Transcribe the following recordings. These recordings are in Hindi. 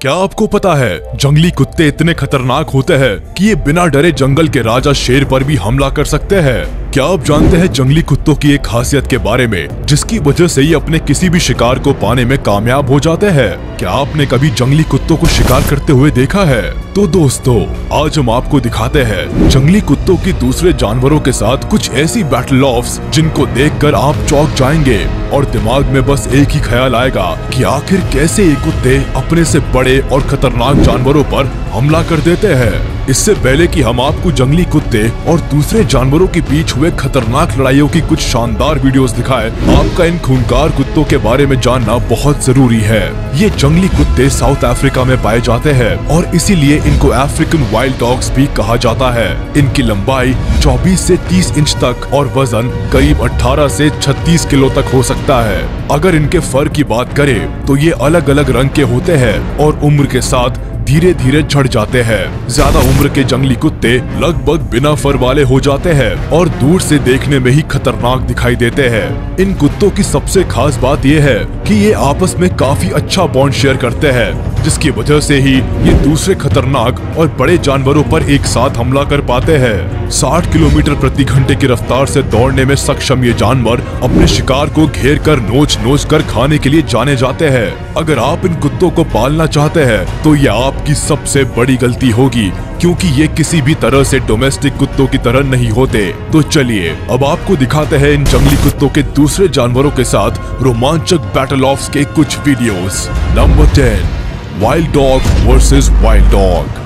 क्या आपको पता है जंगली कुत्ते इतने खतरनाक होते हैं कि ये बिना डरे जंगल के राजा शेर पर भी हमला कर सकते हैं। क्या आप जानते हैं जंगली कुत्तों की एक खासियत के बारे में जिसकी वजह से ये अपने किसी भी शिकार को पाने में कामयाब हो जाते हैं? क्या आपने कभी जंगली कुत्तों को शिकार करते हुए देखा है? तो दोस्तों, आज हम आपको दिखाते हैं जंगली कुत्तों की दूसरे जानवरों के साथ कुछ ऐसी बैटल ऑफ्स जिनको देखकर आप चौंक जाएंगे और दिमाग में बस एक ही ख्याल आएगा कि आखिर कैसे ये कुत्ते अपने से बड़े और खतरनाक जानवरों पर हमला कर देते हैं। इससे पहले कि हम आपको जंगली कुत्ते और दूसरे जानवरों के बीच हुए खतरनाक लड़ाइयों की कुछ शानदार वीडियोस दिखाएं, आपका इन खूंखार कुत्तों के बारे में जानना बहुत जरूरी है। ये जंगली कुत्ते साउथ अफ्रीका में पाए जाते हैं और इसीलिए इनको अफ्रीकन वाइल्ड डॉग्स भी कहा जाता है। इनकी लंबाई 24 से 30 इंच तक और वजन करीब 18 से 36 किलो तक हो सकता है। अगर इनके फर की बात करें तो ये अलग अलग रंग के होते हैं और उम्र के साथ धीरे धीरे झड़ जाते हैं। ज्यादा उम्र के जंगली कुत्ते लगभग बिना फर वाले हो जाते हैं और दूर से देखने में ही खतरनाक दिखाई देते हैं। इन कुत्तों की सबसे खास बात यह है कि ये आपस में काफी अच्छा बॉन्ड शेयर करते हैं, जिसकी वजह से ही ये दूसरे खतरनाक और बड़े जानवरों पर एक साथ हमला कर पाते हैं। 60 किलोमीटर प्रति घंटे की रफ्तार से दौड़ने में सक्षम ये जानवर अपने शिकार को घेर कर नोच नोच कर खाने के लिए जाने जाते हैं। अगर आप इन कुत्तों को पालना चाहते हैं तो ये आपकी सबसे बड़ी गलती होगी, क्योंकि ये किसी भी तरह से डोमेस्टिक कुत्तों की तरह नहीं होते। तो चलिए अब आपको दिखाते हैं इन जंगली कुत्तों के दूसरे जानवरों के साथ रोमांचक बैटल ऑफ्स के कुछ videos. Number 10, wild dog versus wild dog.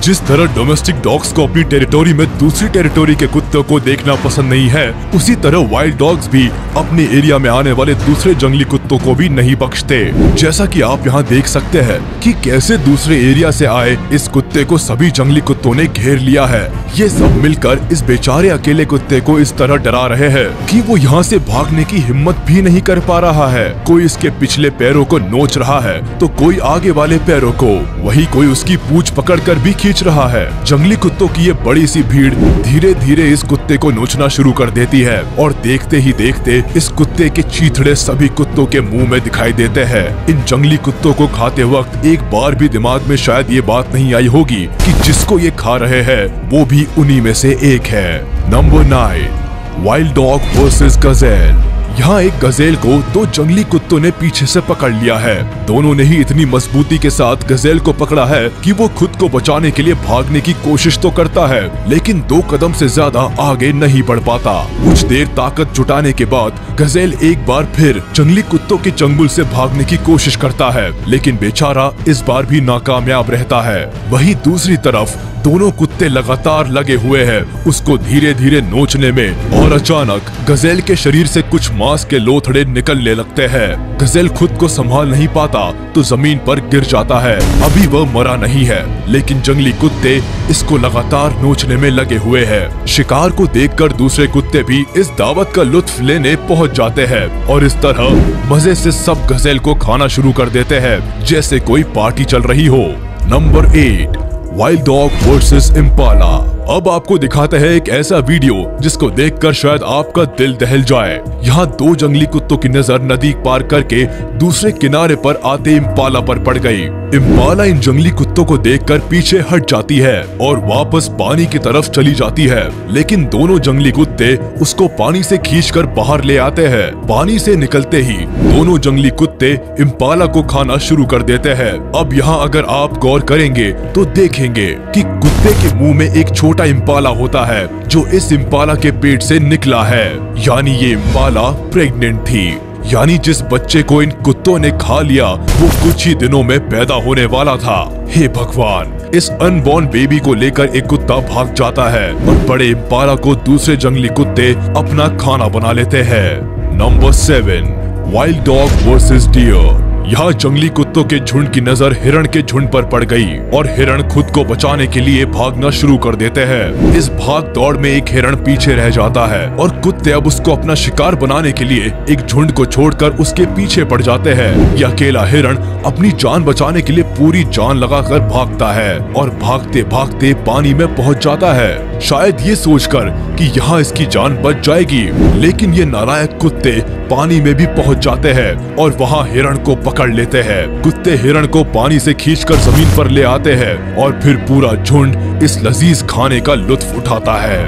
जिस तरह डोमेस्टिक डॉग्स को अपनी टेरिटोरी में दूसरी टेरिटोरी के कुत्तों को देखना पसंद नहीं है, उसी तरह वाइल्ड डॉग्स भी अपने एरिया में आने वाले दूसरे जंगली कुत्तों को भी नहीं बख्शते। जैसा कि आप यहाँ देख सकते हैं कि कैसे दूसरे एरिया से आए इस कुत्ते को सभी जंगली कुत्तों ने घेर लिया है। ये सब मिलकर इस बेचारे अकेले कुत्ते को इस तरह डरा रहे हैं कि वो यहाँ से भागने की हिम्मत भी नहीं कर पा रहा है। कोई इसके पिछले पैरों को नोच रहा है तो कोई आगे वाले पैरों को, वही कोई उसकी पूंछ पकड़कर भी खींच रहा है। जंगली कुत्तों की ये बड़ी सी भीड़ धीरे धीरे इस कुत्ते को नोचना शुरू कर देती है और देखते ही देखते इस कुत्ते के चीथड़े सभी कुत्तों के मुंह में दिखाई देते हैं। इन जंगली कुत्तों को खाते वक्त एक बार भी दिमाग में शायद ये बात नहीं आई होगी कि जिसको ये खा रहे हैं वो भी उन्हीं में से एक है। Number 9, wild dog versus Gazelle. यहाँ एक गजेल को दो जंगली कुत्तों ने पीछे से पकड़ लिया है। दोनों ने ही इतनी मजबूती के साथ गजेल को पकड़ा है कि वो खुद को बचाने के लिए भागने की कोशिश तो करता है, लेकिन 2 कदम से ज्यादा आगे नहीं बढ़ पाता। कुछ देर ताकत जुटाने के बाद गजेल एक बार फिर जंगली कुत्तों के चंगुल से भागने की कोशिश करता है, लेकिन बेचारा इस बार भी नाकामयाब रहता है। वहीं दूसरी तरफ दोनों कुत्ते लगातार लगे हुए हैं उसको धीरे धीरे नोचने में, और अचानक गजेल के शरीर से कुछ मांस के लोथड़े निकलने लगते हैं। गजेल खुद को संभाल नहीं पाता तो जमीन पर गिर जाता है। अभी वह मरा नहीं है, लेकिन जंगली कुत्ते इसको लगातार नोचने में लगे हुए हैं। शिकार को देखकर दूसरे कुत्ते भी इस दावत का लुत्फ लेने पहुंच जाते हैं और इस तरह मजे से सब गजेल को खाना शुरू कर देते हैं जैसे कोई पार्टी चल रही हो। Number 8, wild dog versus Impala. अब आपको दिखाते हैं एक ऐसा वीडियो जिसको देखकर शायद आपका दिल दहल जाए। यहाँ 2 जंगली कुत्तों की नजर नदी पार करके दूसरे किनारे पर आते इम्पाला पर पड़ गई। इम्पाला इन जंगली कुत्तों को देखकर पीछे हट जाती है और वापस पानी की तरफ चली जाती है, लेकिन दोनों जंगली कुत्ते उसको पानी से खींचकर बाहर ले आते हैं। पानी से निकलते ही दोनों जंगली कुत्ते इम्पाला को खाना शुरू कर देते हैं। अब यहाँ अगर आप गौर करेंगे तो देखेंगे कि कुत्ते के मुंह में एक छोटा इम्पाला होता है जो इस इम्पाला के पेट से निकला है, यानी ये इम्पाला प्रेग्नेंट थी। यानी जिस बच्चे को इन कुत्तों ने खा लिया वो कुछ ही दिनों में पैदा होने वाला था। हे भगवान, इस अनबॉर्न बेबी को लेकर एक कुत्ता भाग जाता है और बड़े इम्पाला को दूसरे जंगली कुत्ते अपना खाना बना लेते हैं। Number 7, wild dog versus deer. यहाँ जंगली कुत्तों के झुंड की नजर हिरण के झुंड पर पड़ गई और हिरण खुद को बचाने के लिए भागना शुरू कर देते हैं। इस भाग दौड़ में एक हिरण पीछे रह जाता है और कुत्ते अब उसको अपना शिकार बनाने के लिए एक झुंड को छोड़कर उसके पीछे पड़ जाते हैं। यह अकेला हिरण अपनी जान बचाने के लिए पूरी जान लगाकर भागता है और भागते भागते पानी में पहुंच जाता है। शायद ये सोचकर कि यहाँ इसकी जान बच जाएगी, लेकिन ये नालायक कुत्ते पानी में भी पहुँच जाते हैं और वहाँ हिरण को पकड़ लेते हैं। कुत्ते हिरण को पानी से खींचकर जमीन पर ले आते हैं और फिर पूरा झुंड इस लजीज खाने का लुत्फ उठाता है।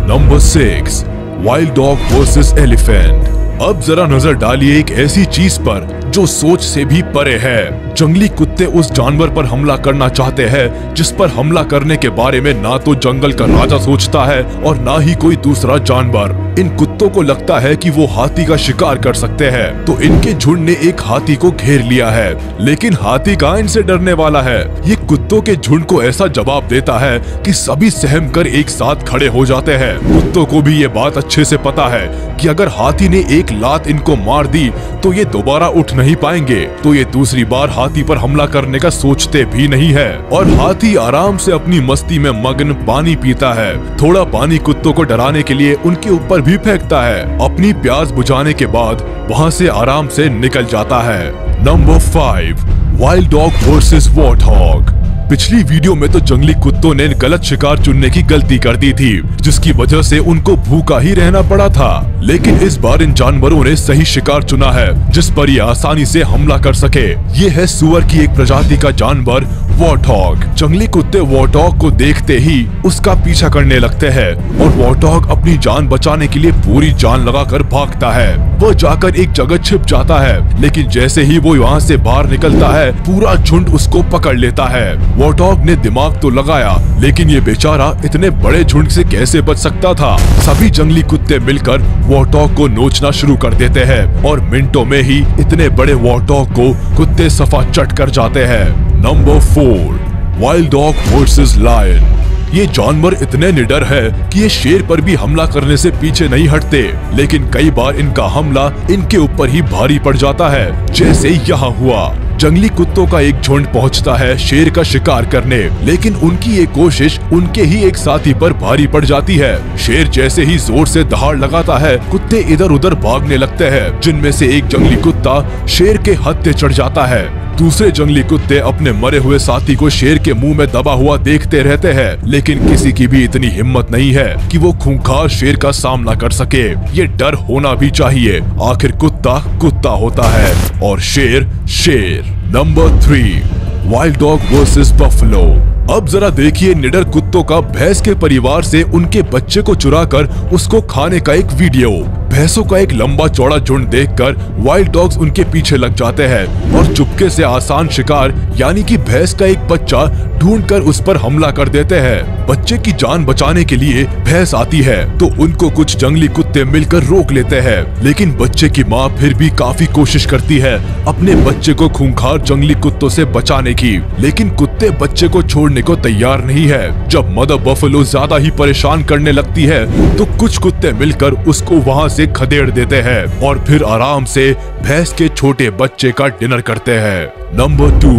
Number 6, wild dog versus elephant. अब जरा नजर डालिए एक ऐसी चीज पर जो सोच से भी परे है। जंगली कुत्ते उस जानवर पर हमला करना चाहते हैं जिस पर हमला करने के बारे में ना तो जंगल का राजा सोचता है और ना ही कोई दूसरा जानवर। इन कुत्तों को लगता है कि वो हाथी का शिकार कर सकते हैं, तो इनके झुंड ने एक हाथी को घेर लिया है, लेकिन हाथी कहाँ इनसे डरने वाला है। ये कुत्तों के झुंड को ऐसा जवाब देता है कि सभी सहम कर एक साथ खड़े हो जाते हैं। कुत्तों को भी ये बात अच्छे से पता है कि अगर हाथी ने एक लात इनको मार दी तो ये दोबारा उठ नहीं पाएंगे, तो ये दूसरी बार हाथी पर हमला करने का सोचते भी नहीं है। और हाथी आराम से अपनी मस्ती में मग्न पानी पीता है। थोड़ा पानी कुत्तों को डराने के लिए उनके ऊपर भी फेंकता है। अपनी प्यास बुझाने के बाद वहाँ से आराम से निकल जाता है। Number 5, wild dog versus warthog. पिछली वीडियो में तो जंगली कुत्तों ने गलत शिकार चुनने की गलती कर दी थी, जिसकी वजह से उनको भूखा ही रहना पड़ा था। लेकिन इस बार इन जानवरों ने सही शिकार चुना है जिस पर ये आसानी से हमला कर सके। ये है सुअर की एक प्रजाति का जानवर वॉर्थॉग। जंगली कुत्ते वॉर्थॉग को देखते ही उसका पीछा करने लगते हैं और वॉर्थॉग अपनी जान बचाने के लिए पूरी जान लगाकर भागता है। वो जाकर एक जगह छिप जाता है, लेकिन जैसे ही वो वहाँ से बाहर निकलता है पूरा झुंड उसको पकड़ लेता है। वॉर्थॉग ने दिमाग तो लगाया, लेकिन ये बेचारा इतने बड़े झुंड से कैसे बच सकता था। सभी जंगली कुत्ते मिलकर वॉर्थॉग को नोचना शुरू कर देते हैं और मिनटों में ही इतने बड़े वॉर्थॉग को कुत्ते सफा चट कर जाते हैं। Number 4, wild dog versus lion. ये जानवर इतने निडर है कि ये शेर पर भी हमला करने से पीछे नहीं हटते, लेकिन कई बार इनका हमला इनके ऊपर ही भारी पड़ जाता है, जैसे यहाँ हुआ। जंगली कुत्तों का एक झुंड पहुंचता है शेर का शिकार करने, लेकिन उनकी ये कोशिश उनके ही एक साथी पर भारी पड़ जाती है। शेर जैसे ही जोर से दहाड़ लगाता है, कुत्ते इधर उधर भागने लगते हैं, जिनमें से एक जंगली कुत्ता शेर के हत्थे चढ़ जाता है। दूसरे जंगली कुत्ते अपने मरे हुए साथी को शेर के मुंह में दबा हुआ देखते रहते हैं, लेकिन किसी की भी इतनी हिम्मत नहीं है कि वो खूंखार शेर का सामना कर सके। ये डर होना भी चाहिए, आखिर कुत्ता कुत्ता होता है और शेर शेर। Number 3, wild dog versus buffalo. अब जरा देखिए निडर कुत्तों का भैंस के परिवार से उनके बच्चे को चुराकर उसको खाने का एक वीडियो। भैंसों का एक लंबा चौड़ा झुंड देखकर वाइल्ड डॉग्स उनके पीछे लग जाते हैं और चुपके से आसान शिकार यानी कि भैंस का एक बच्चा ढूंढकर उस पर हमला कर देते हैं। बच्चे की जान बचाने के लिए भैंस आती है तो उनको कुछ जंगली कुत्ते मिलकर रोक लेते हैं, लेकिन बच्चे की माँ फिर भी काफी कोशिश करती है अपने बच्चे को खूंखार जंगली कुत्तों से बचाने की, लेकिन कुत्ते बच्चे को छोड़ने को तैयार नहीं है। जब मदर बफलो ज्यादा ही परेशान करने लगती है तो कुछ कुत्ते मिलकर उसको वहाँ से खदेड़ देते हैं और फिर आराम से भैंस के छोटे बच्चे का डिनर करते हैं। नंबर 2,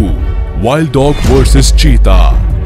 वाइल्ड डॉग वर्सेस चीता।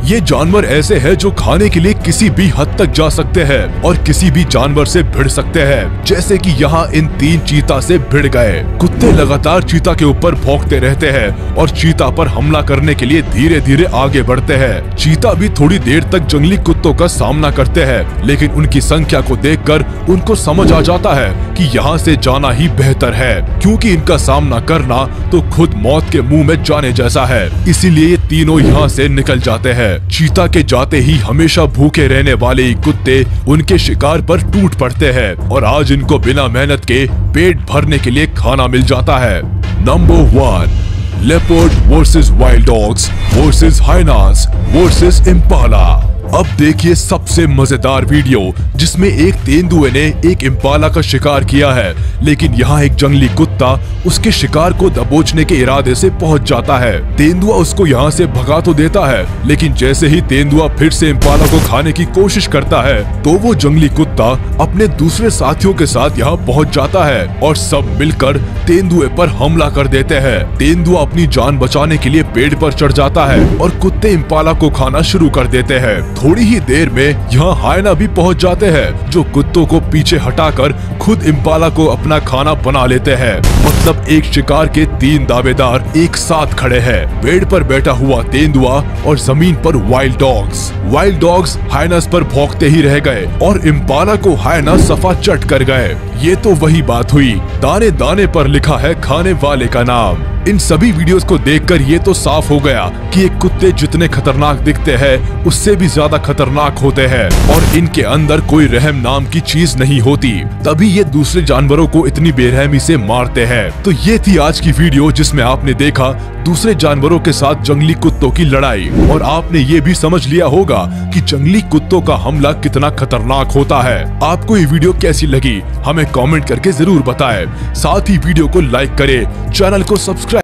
ये जानवर ऐसे हैं जो खाने के लिए किसी भी हद तक जा सकते हैं और किसी भी जानवर से भिड़ सकते हैं, जैसे कि यहाँ इन 3 चीता से भिड़ गए। कुत्ते लगातार चीता के ऊपर भौंकते रहते हैं और चीता पर हमला करने के लिए धीरे धीरे आगे बढ़ते हैं। चीता भी थोड़ी देर तक जंगली कुत्तों का सामना करते हैं, लेकिन उनकी संख्या को देखकर उनको समझ आ जाता है कि यहाँ से जाना ही बेहतर है, क्योंकि इनका सामना करना तो खुद मौत के मुंह में जाने जैसा है। इसीलिए ये तीनों यहाँ से निकल जाते हैं। चीता के जाते ही हमेशा भूखे रहने वाले कुत्ते उनके शिकार पर टूट पड़ते हैं और आज इनको बिना मेहनत के पेट भरने के लिए खाना मिल जाता है। Number 1, leopard versus wild dogs versus hyenas versus Impala. अब देखिए सबसे मजेदार वीडियो जिसमें एक तेंदुए ने एक इम्पाला का शिकार किया है, लेकिन यहाँ एक जंगली कुत्ता उसके शिकार को दबोचने के इरादे से पहुंच जाता है। तेंदुआ उसको यहाँ से भगा तो देता है, लेकिन जैसे ही तेंदुआ फिर से इम्पाला को खाने की कोशिश करता है तो वो जंगली कुत्ता अपने दूसरे साथियों के साथ यहाँ पहुँच जाता है और सब मिलकर तेंदुए पर हमला कर देते हैं। तेंदुआ अपनी जान बचाने के लिए पेड़ पर चढ़ जाता है और कुत्ते इम्पाला को खाना शुरू कर देते हैं। थोड़ी ही देर में यहाँ हायना भी पहुँच जाते हैं, जो कुत्तों को पीछे हटाकर खुद इम्पाला को अपना खाना बना लेते हैं। मतलब एक शिकार के 3 दावेदार एक साथ खड़े हैं। पेड़ पर बैठा हुआ तेंदुआ और जमीन पर वाइल्ड डॉग्स हायनस पर भौंकते ही रह गए और इम्पाला को हायना सफा चट कर गए। ये तो वही बात हुई, दाने दाने पर लिखा है खाने वाले का नाम। इन सभी वीडियोस को देखकर ये तो साफ हो गया कि ये कुत्ते जितने खतरनाक दिखते हैं उससे भी ज्यादा खतरनाक होते हैं और इनके अंदर कोई रहम नाम की चीज नहीं होती, तभी ये दूसरे जानवरों को इतनी बेरहमी से मारते हैं। तो ये थी आज की वीडियो जिसमें आपने देखा दूसरे जानवरों के साथ जंगली कुत्तों की लड़ाई, और आपने ये भी समझ लिया होगा कि जंगली कुत्तों का हमला कितना खतरनाक होता है। आपको ये वीडियो कैसी लगी हमें कमेंट करके जरूर बताएं। साथ ही वीडियो को लाइक करें, चैनल को सब्सक्राइब